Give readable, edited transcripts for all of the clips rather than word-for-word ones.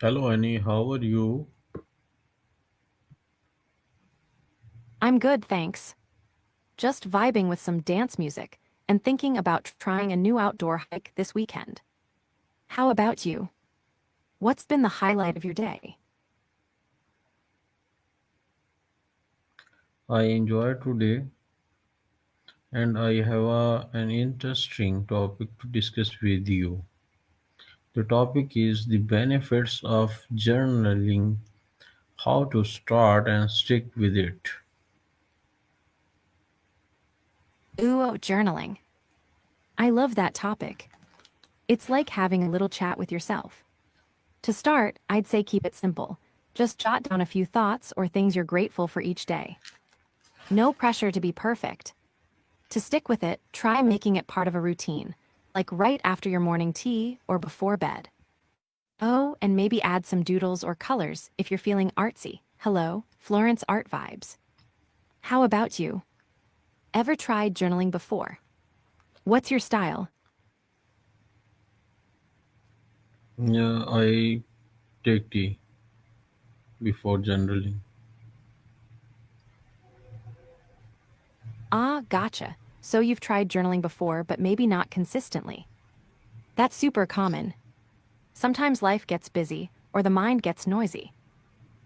Hello Annie, how are you? I'm good, thanks. Just vibing with some dance music and thinking about trying a new outdoor hike this weekend. How about you? What's been the highlight of your day? I enjoy today and I have an interesting topic to discuss with you. The topic is the benefits of journaling, how to start and stick with it. Ooh, journaling. I love that topic. It's like having a little chat with yourself. To start, I'd say keep it simple. Just jot down a few thoughts or things you're grateful for each day. No pressure to be perfect. To stick with it, try making it part of a routine, like right after your morning tea or before bed. Oh, and maybe add some doodles or colors if you're feeling artsy. Hello, Florence art vibes. How about you? Ever tried journaling before? What's your style? Yeah, I take tea before journaling. Ah, gotcha. So you've tried journaling before, but maybe not consistently. That's super common. Sometimes life gets busy, or the mind gets noisy.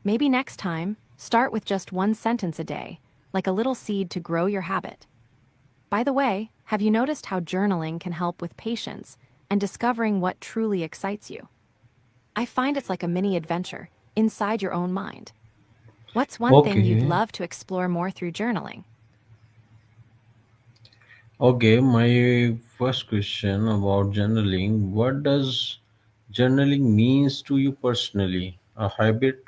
Maybe next time, start with just one sentence a day, like a little seed to grow your habit. By the way, have you noticed how journaling can help with patience and discovering what truly excites you? I find it's like a mini adventure inside your own mind. What's one thing you'd Okay, love to explore more through journaling? okay, my first question about journaling. What does journaling means to you personally? A habit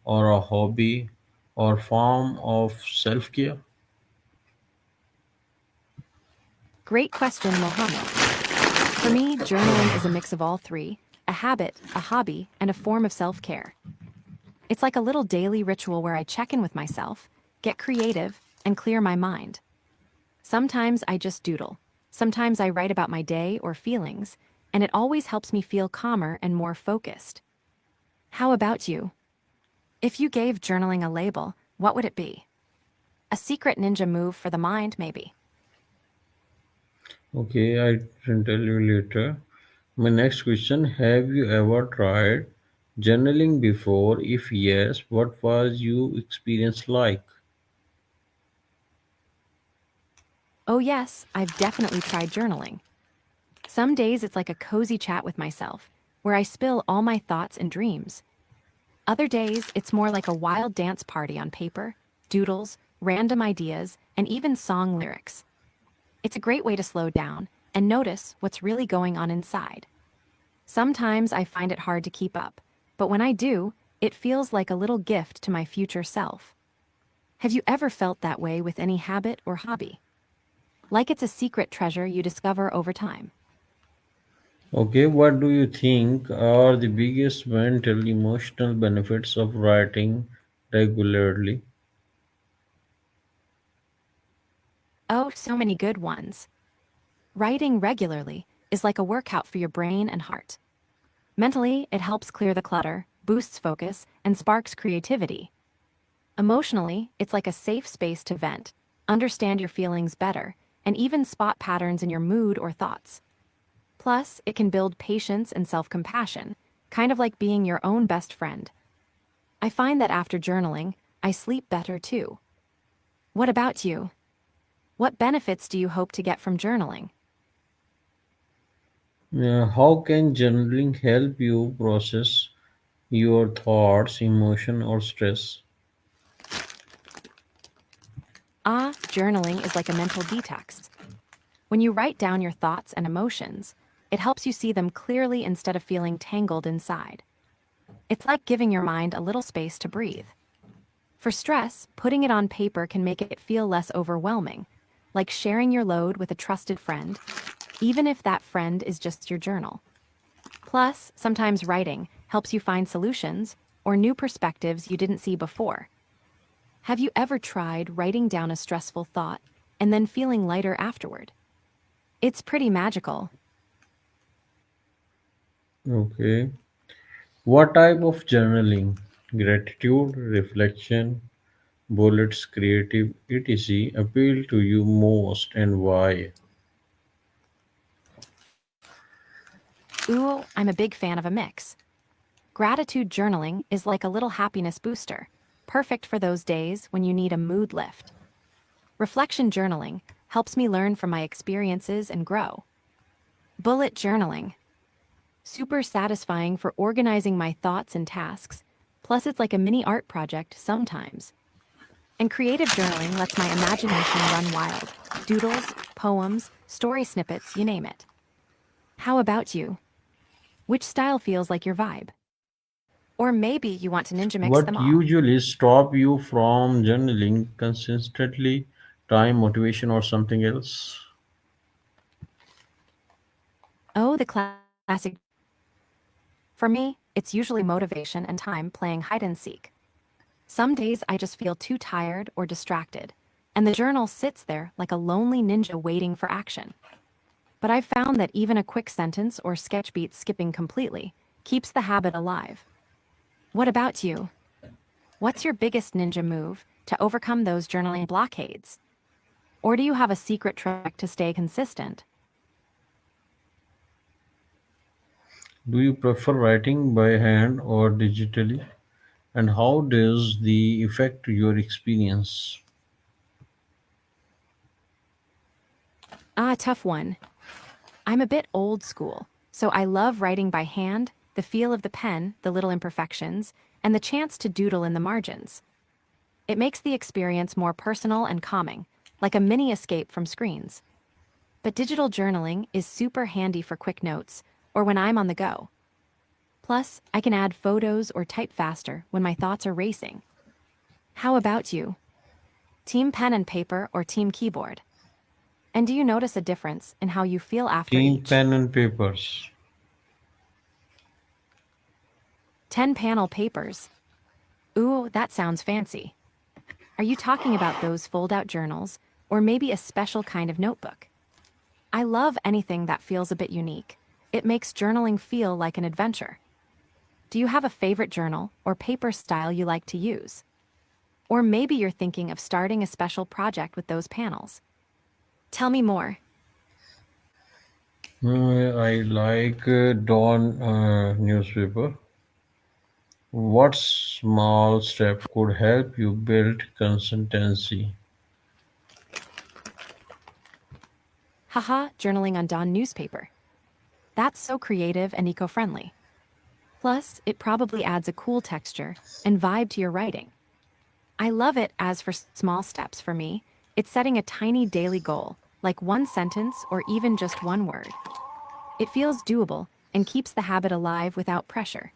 or a hobby or form of self-care? Great question, Mohammed. For me, journaling is a mix of all three: a habit, a hobby, and a form of self care. It's like a little daily ritual where I check in with myself, get creative, and clear my mind. Sometimes I just doodle. Sometimes I write about my day or feelings, and it always helps me feel calmer and more focused. How about you? If you gave journaling a label, what would it be? A secret ninja move for the mind, maybe. Okay, I can tell you later. My next question, have you ever tried journaling before? If yes, what was your experience like? Oh, yes, I've definitely tried journaling. Some days it's like a cozy chat with myself, where I spill all my thoughts and dreams. Other days it's more like a wild dance party on paper, doodles, random ideas, and even song lyrics. It's a great way to slow down and notice what's really going on inside. Sometimes I find it hard to keep up, but when I do, it feels like a little gift to my future self. Have you ever felt that way with any habit or hobby? Like it's a secret treasure you discover over time. Okay, what do you think are the biggest mental emotional benefits of writing regularly? Oh, so many good ones. Writing regularly is like a workout for your brain and heart. Mentally, it helps clear the clutter, boosts focus, and sparks creativity. Emotionally, it's like a safe space to vent, understand your feelings better, and even spot patterns in your mood or thoughts. Plus, it can build patience and self compassion, kind of like being your own best friend. I find that after journaling, I sleep better too. What about you? What benefits do you hope to get from journaling? How can journaling help you process your thoughts, emotion, or stress? Ah, journaling is like a mental detox. When you write down your thoughts and emotions, it helps you see them clearly instead of feeling tangled inside. It's like giving your mind a little space to breathe. For stress, putting it on paper can make it feel less overwhelming, like sharing your load with a trusted friend, even if that friend is just your journal. Plus, sometimes writing helps you find solutions or new perspectives you didn't see before. Have you ever tried writing down a stressful thought and then feeling lighter afterward? It's pretty magical. Okay. What type of journaling? Gratitude, reflection, bullets, creative, etc. appeal to you most and why? Ooh, I'm a big fan of a mix. Gratitude journaling is like a little happiness booster, perfect for those days when you need a mood lift. Reflection journaling helps me learn from my experiences and grow. Bullet journaling, super satisfying for organizing my thoughts and tasks, plus it's like a mini art project sometimes. And creative journaling lets my imagination run wild. Doodles, poems, story snippets, you name it. How about you? Which style feels like your vibe? Or maybe you want to ninja mix them What all. usually stop you from journaling consistently? Time, motivation, or something else? Oh, the classic. For me, it's usually motivation and time playing hide and seek. Some days I just feel too tired or distracted, and the journal sits there like a lonely ninja waiting for action. But I've found that even a quick sentence or sketch beat skipping completely keeps the habit alive. What about you? What's your biggest ninja move to overcome those journaling blockades? Or do you have a secret trick to stay consistent? Do you prefer writing by hand or digitally? And how does the affect your experience? Ah, tough one. I'm a bit old school, so I love writing by hand, the feel of the pen, the little imperfections, and the chance to doodle in the margins. It makes the experience more personal and calming, like a mini escape from screens. But digital journaling is super handy for quick notes or when I'm on the go. Plus, I can add photos or type faster when my thoughts are racing. How about you? Team pen and paper or team keyboard? And do you notice a difference in how you feel after Team each? pen and papers. 10 panel papers. Ooh, that sounds fancy. Are you talking about those fold out journals or maybe a special kind of notebook? I love anything that feels a bit unique. It makes journaling feel like an adventure. Do you have a favorite journal or paper style you like to use? Or maybe you're thinking of starting a special project with those panels. Tell me more. I like Dawn newspaper. What small step could help you build consistency? Haha, journaling on Dawn newspaper. That's so creative and eco friendly. Plus, it probably adds a cool texture and vibe to your writing. I love it as for small steps for me. It's setting a tiny daily goal, like one sentence or even just one word. It feels doable and keeps the habit alive without pressure.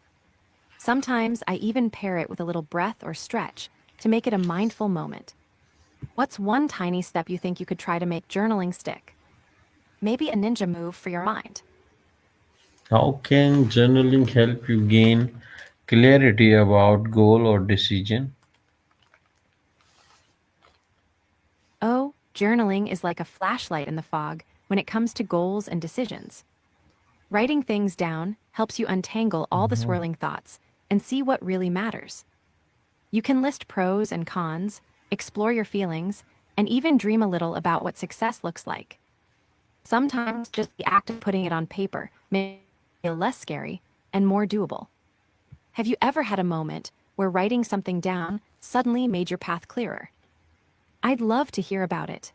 Sometimes I even pair it with a little breath or stretch to make it a mindful moment. What's one tiny step you think you could try to make journaling stick? Maybe a ninja move for your mind. How can journaling help you gain clarity about goal or decision? Oh, journaling is like a flashlight in the fog when it comes to goals and decisions. Writing things down helps you untangle all the swirling thoughts and see what really matters. You can list pros and cons, explore your feelings, and even dream a little about what success looks like. Sometimes just the act of putting it on paper makes it feel less scary and more doable. Have you ever had a moment where writing something down suddenly made your path clearer? I'd love to hear about it.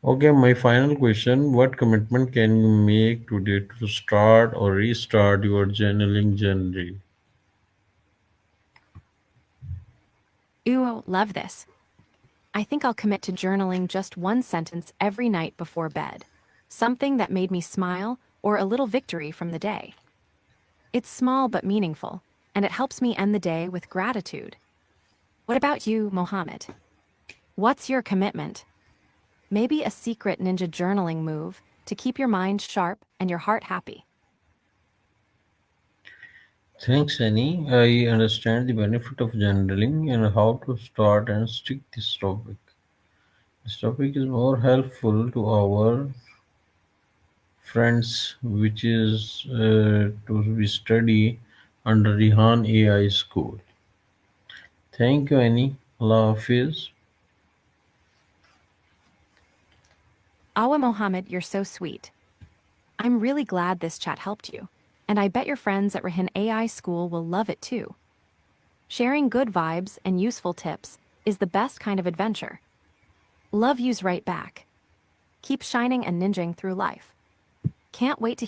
Okay, my final question. What commitment can you make today to start or restart your journaling journey? Ooh, love this. I think I'll commit to journaling just one sentence every night before bed. Something that made me smile or a little victory from the day. It's small but meaningful, and it helps me end the day with gratitude. What about you, Mohammed? What's your commitment? Maybe a secret ninja journaling move to keep your mind sharp and your heart happy. Thanks, Annie. I understand the benefit of journaling and how to start and stick this topic. This topic is more helpful to our friends, which is to be study under Rihan AI School. Thank you, Annie. Allah Hafiz. Awa Mohammed, you're so sweet. I'm really glad this chat helped you. And I bet your friends at Rahin AI School will love it too. Sharing good vibes and useful tips is the best kind of adventure. Love yous right back. Keep shining and ninjing through life. Can't wait to